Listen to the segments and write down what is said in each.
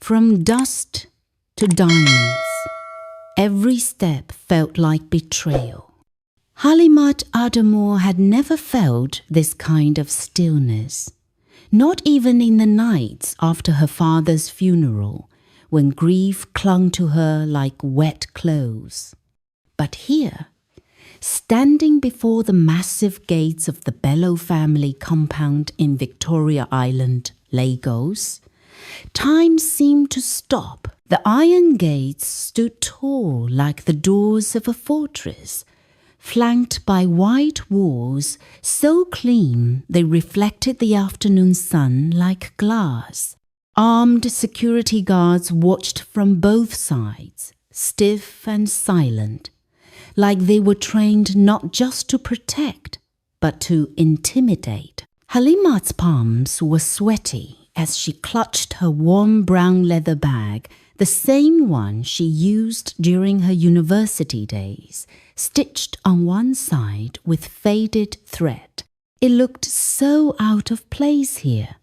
From dust to diamonds, every step felt like betrayal. Halimat Adamu had never felt this kind of stillness, not even in the nights after her father's funeral, when grief clung to her like wet clothes. But here, standing before the massive gates of the Bello family compound in Victoria Island, Lagos, time seemed to stop. The iron gates stood tall like the doors of a fortress, flanked by white walls so clean they reflected the afternoon sun like glass. Armed security guards watched from both sides, stiff and silent, like they were trained not just to protect, but to intimidate. Halimat's palms were sweaty as she clutched her warm brown leather bag, the same one she used during her university days, stitched on one side with faded thread. It looked so out of place here,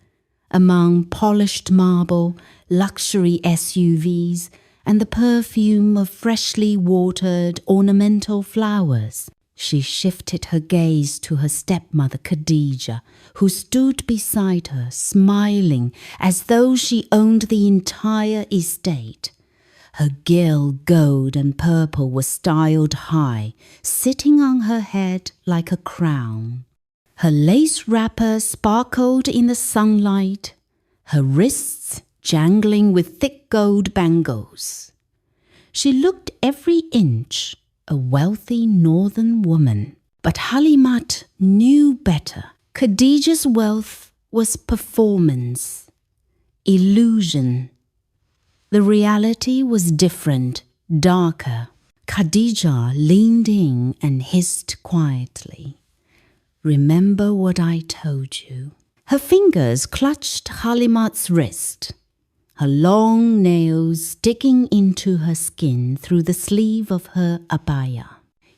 among polished marble, luxury SUVs, and the perfume of freshly watered ornamental flowers. She shifted her gaze to her stepmother Khadijah, who stood beside her, smiling as though she owned the entire estate. Her gill, gold and purple was styled high, sitting on her head like a crown. Her lace wrapper sparkled in the sunlight, her wrists jangling with thick gold bangles. She looked every inch a wealthy northern woman, but Halimat knew better. Khadijah's wealth was performance, illusion. The reality was different, darker. Khadijah leaned in and hissed quietly, "Remember what I told you." Her fingers clutched Halimat's wrist, her long nails sticking into her skin through the sleeve of her abaya.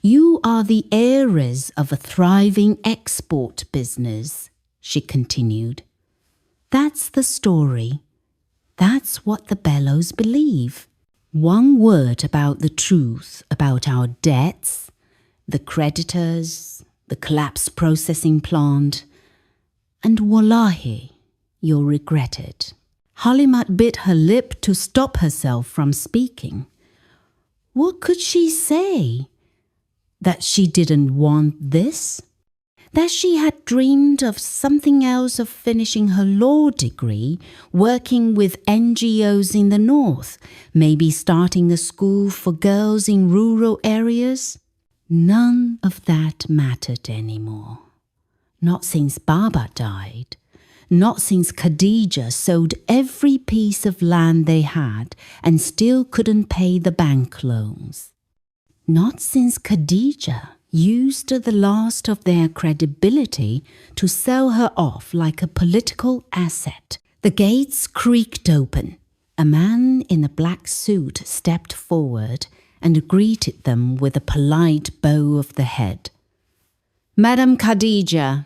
"You are the heiress of a thriving export business," she continued. "That's the story. That's what the Bellos believe. One word about the truth about our debts, the creditors, the collapsed processing plant, and wallahi, you'll regret it." Halimat bit her lip to stop herself from speaking. What could she say? That she didn't want this? That she had dreamed of something else, of finishing her law degree, working with NGOs in the north, maybe starting a school for girls in rural areas? None of that mattered anymore. Not since Baba died. Not since Khadijah sold every piece of land they had and still couldn't pay the bank loans. Not since Khadijah used the last of their credibility to sell her off like a political asset. The gates creaked open. A man in a black suit stepped forward and greeted them with a polite bow of the head. "Madam Khadijah,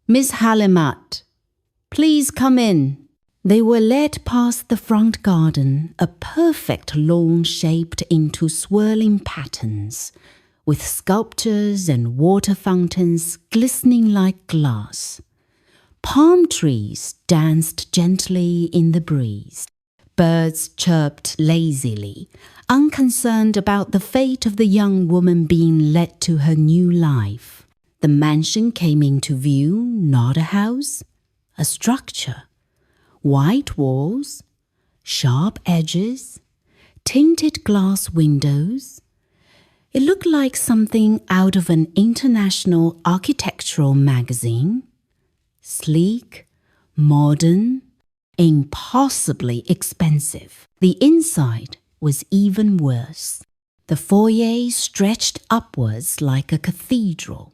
Miss Halimat, please come in." They were led past the front garden, a perfect lawn shaped into swirling patterns, with sculptures and water fountains glistening like glass. Palm trees danced gently in the breeze. Birds chirped lazily, unconcerned about the fate of the young woman being led to her new life. The mansion came into view, not a house, a structure. White walls, sharp edges, tinted glass windows. It looked like something out of an international architectural magazine. Sleek, modern, impossibly expensive. The inside was even worse. The foyer stretched upwards like a cathedral,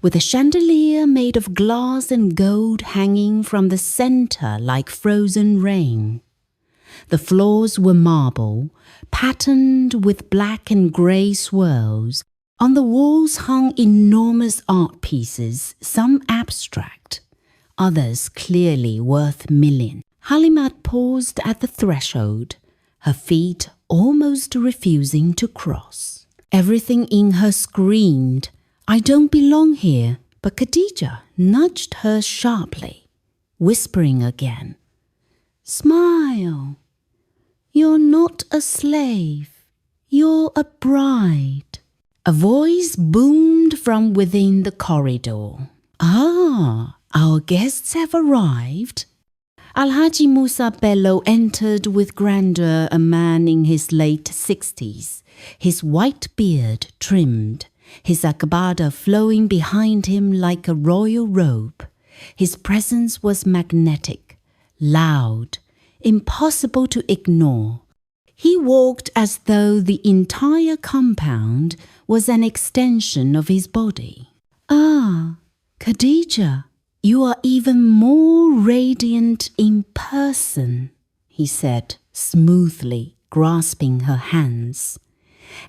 with a chandelier made of glass and gold hanging from the center like frozen rain. The floors were marble, patterned with black and grey swirls. On the walls hung enormous art pieces, some abstract, others clearly worth millions. Halimat paused at the threshold, her feet almost refusing to cross. Everything in her screamed, "I don't belong here," but Khadijah nudged her sharply, whispering again, "Smile. You're not a slave. You're a bride." A voice boomed from within the corridor. "Ah, our guests have arrived." Alhaji Musa Bello entered with grandeur, a man in his late 60s, his white beard trimmed, his agbada flowing behind him like a royal robe. His presence was magnetic, loud, impossible to ignore. He walked as though the entire compound was an extension of his body. "Ah, Khadijah, you are even more radiant in person," he said smoothly, grasping her hands.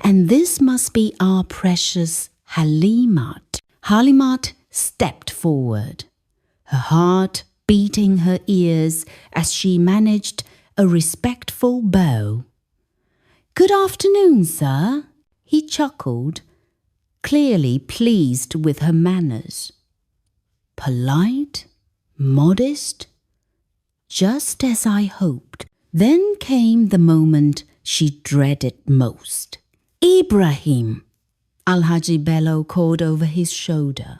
"And this must be our precious Halimat." Halimat stepped forward, her heart beating her ears as she managed a respectful bow. "Good afternoon, sir," he chuckled, clearly pleased with her manners. Polite, modest, just as I hoped. Then came the moment she dreaded most. "Ibrahim," Alhaji Bello called over his shoulder,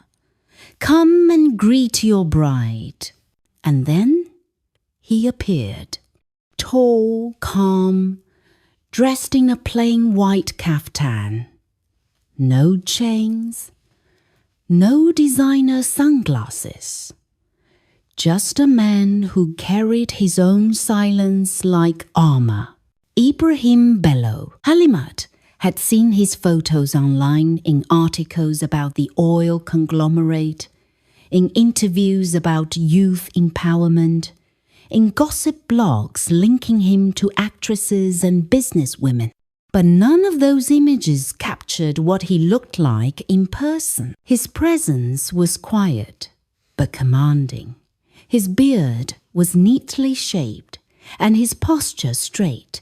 "come and greet your bride." And then he appeared, tall, calm, dressed in a plain white kaftan. No chains, no designer sunglasses. Just a man who carried his own silence like armor. Ibrahim Bello. Halimat had seen his photos online in articles about the oil conglomerate, in interviews about youth empowerment, in gossip blogs linking him to actresses and businesswomen. But none of those images captured what he looked like in person. His presence was quiet, but commanding. His beard was neatly shaped, and his posture straight,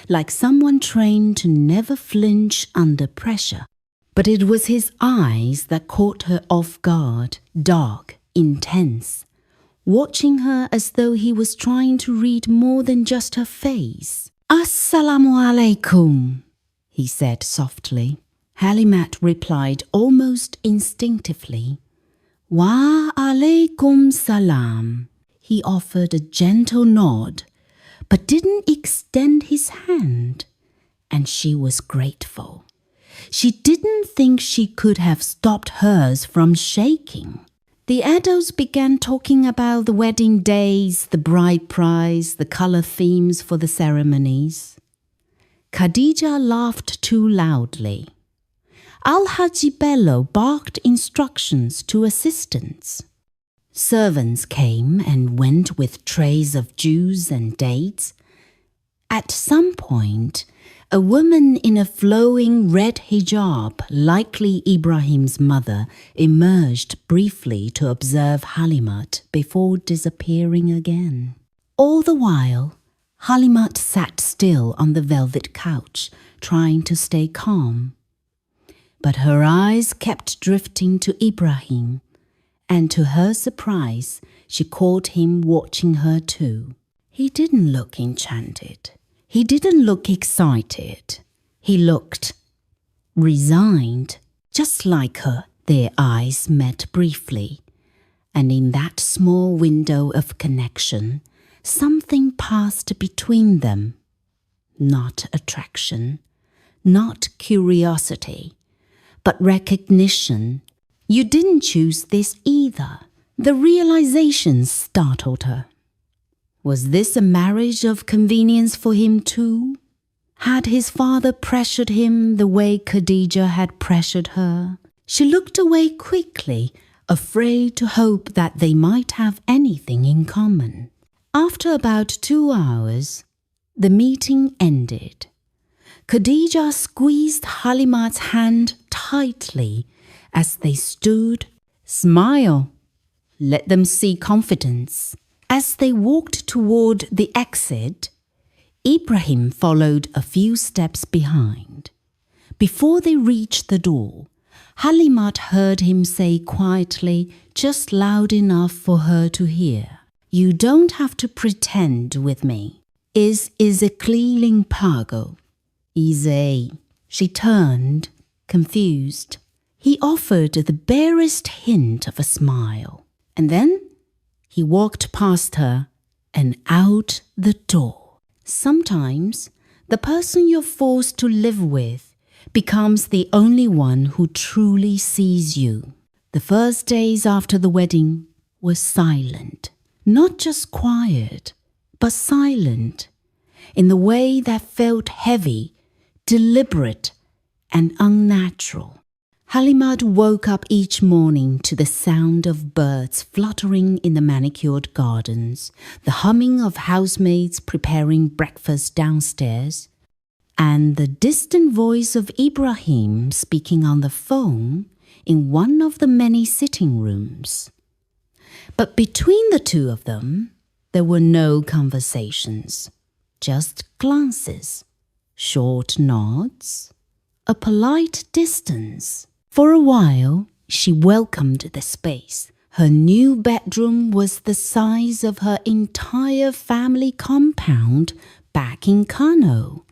like someone trained to never flinch under pressure. But it was his eyes that caught her off guard, dark, intense, watching her as though he was trying to read more than just her face. "Assalamu alaikum," he said softly. Halimat replied almost instinctively. "Wa alaikum salam." He offered a gentle nod, but didn't extend his hand, and she was grateful. She didn't think she could have stopped hers from shaking. The adults began talking about the wedding days, the bride price, the color themes for the ceremonies. Khadijah laughed too loudly. Alhaji Bello barked instructions to assistants. Servants came and went with trays of juice and dates. At some point, a woman in a flowing red hijab, likely Ibrahim's mother, emerged briefly to observe Halimat before disappearing again. All the while, Halimat sat still on the velvet couch, trying to stay calm. But her eyes kept drifting to Ibrahim, and to her surprise, she caught him watching her too. He didn't look enchanted. He didn't look excited. He looked resigned, just like her. Their eyes met briefly, and in that small window of connection, something passed between them. Not attraction, not curiosity, but recognition. "You didn't choose this either." The realization startled her. Was this a marriage of convenience for him too? Had his father pressured him the way Khadijah had pressured her? She looked away quickly, afraid to hope that they might have anything in common. After about 2 hours, the meeting ended. Khadijah squeezed Halimat's hand tightly as they stood. "Smile. Let them see confidence." As they walked toward the exit, Ibrahim followed a few steps behind. Before they reached the door, Halimat heard him say quietly, just loud enough for her to hear, "You don't have to pretend with me. Is a cleaning pago. Easy." She turned, confused. He offered the barest hint of a smile, and then he walked past her and out the door. Sometimes the person you're forced to live with becomes the only one who truly sees you. The first days after the wedding were silent. Not just quiet, but silent, in the way that felt heavy, deliberate, and unnatural. Halimat woke up each morning to the sound of birds fluttering in the manicured gardens, the humming of housemaids preparing breakfast downstairs, and the distant voice of Ibrahim speaking on the phone in one of the many sitting rooms. But between the two of them, there were no conversations, just glances, short nods, a polite distance. For a while, she welcomed the space. Her new bedroom was the size of her entire family compound back in Kano.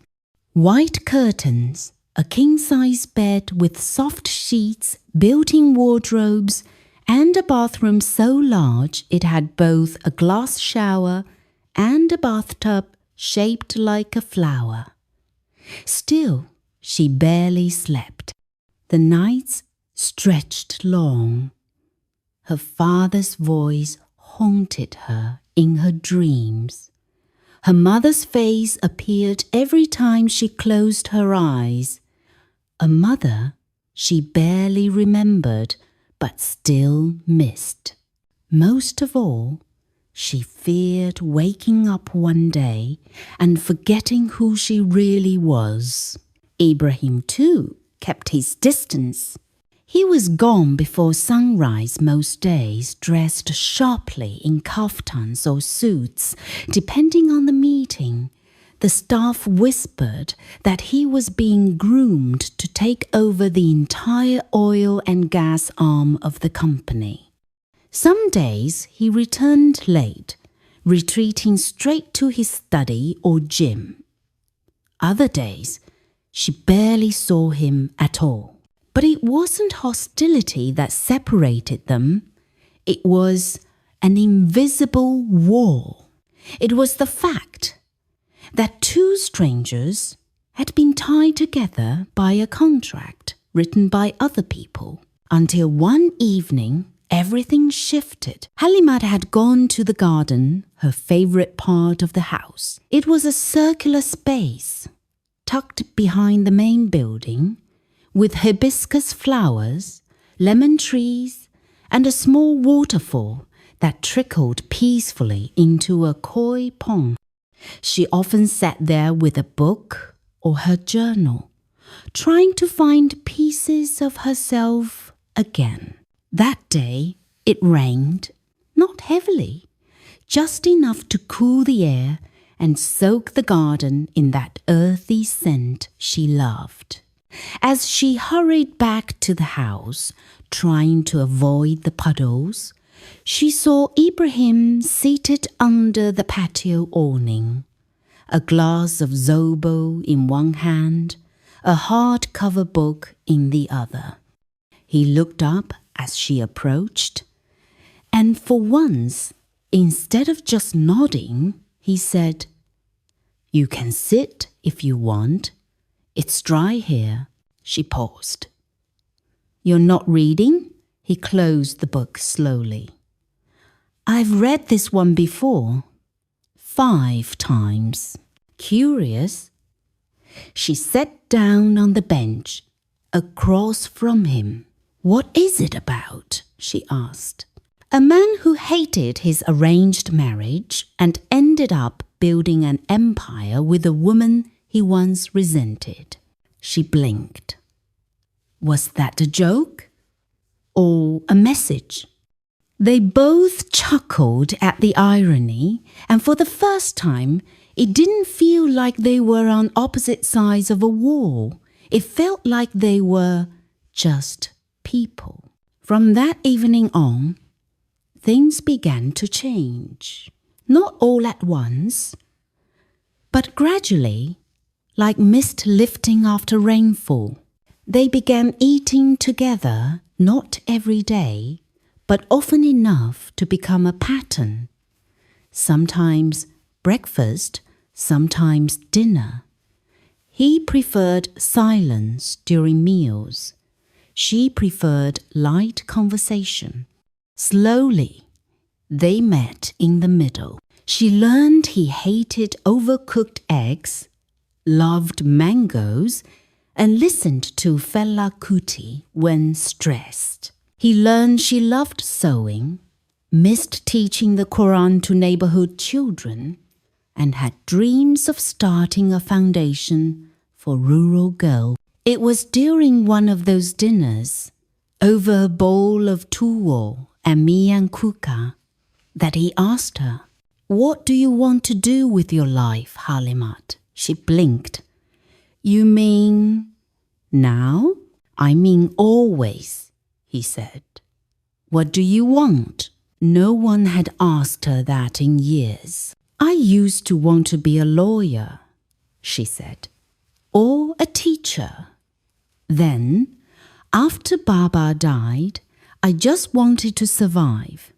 White curtains, a king-size bed with soft sheets, built-in wardrobes, and a bathroom so large it had both a glass shower and a bathtub shaped like a flower. Still, she barely slept. The nights stretched long. Her father's voice haunted her in her dreams. Her mother's face appeared every time she closed her eyes. A mother she barely remembered but still missed. Most of all, she feared waking up one day and forgetting who she really was. Ibrahim, too, kept his distance. He was gone before sunrise most days, dressed sharply in kaftans or suits, depending on the meeting. The staff whispered that he was being groomed to take over the entire oil and gas arm of the company. Some days he returned late, retreating straight to his study or gym. Other days, she barely saw him at all. But it wasn't hostility that separated them. It was an invisible wall. It was the fact that two strangers had been tied together by a contract written by other people. Until one evening, everything shifted. Halimat had gone to the garden, her favorite part of the house. It was a circular space, tucked behind the main building, with hibiscus flowers, lemon trees, and a small waterfall that trickled peacefully into a koi pond. She often sat there with a book or her journal, trying to find pieces of herself again. That day, it rained, not heavily, just enough to cool the air and soak the garden in that earthy scent she loved. As she hurried back to the house, trying to avoid the puddles, she saw Ibrahim seated under the patio awning, a glass of zobo in one hand, a hardcover book in the other. He looked up as she approached, and for once, instead of just nodding, he said, "You can sit if you want. It's dry here." She paused. "You're not reading?" He closed the book slowly. "I've read this one before. 5 times. Curious?" She sat down on the bench across from him. "What is it about?" she asked. "A man who hated his arranged marriage and ended up building an empire with a woman he once resented." She blinked. Was that a joke? Or a message? They both chuckled at the irony, and for the first time, it didn't feel like they were on opposite sides of a wall. It felt like they were just people. From that evening on, things began to change. Not all at once, but gradually, like mist lifting after rainfall. They began eating together, not every day, but often enough to become a pattern. Sometimes breakfast, sometimes dinner. He preferred silence during meals. She preferred light conversation. Slowly, they met in the middle. She learned he hated overcooked eggs, loved mangoes, and listened to Fela Kuti when stressed. He learned she loved sewing, missed teaching the Quran to neighborhood children, and had dreams of starting a foundation for rural girls. It was during one of those dinners, over a bowl of tuwo and miyang kuka, that he asked her, "What do you want to do with your life, Halimat?" She blinked. "You mean now?" "I mean always," he said. "What do you want?" No one had asked her that in years. "I used to want to be a lawyer," she said, "or a teacher. Then, after Baba died, I just wanted to survive.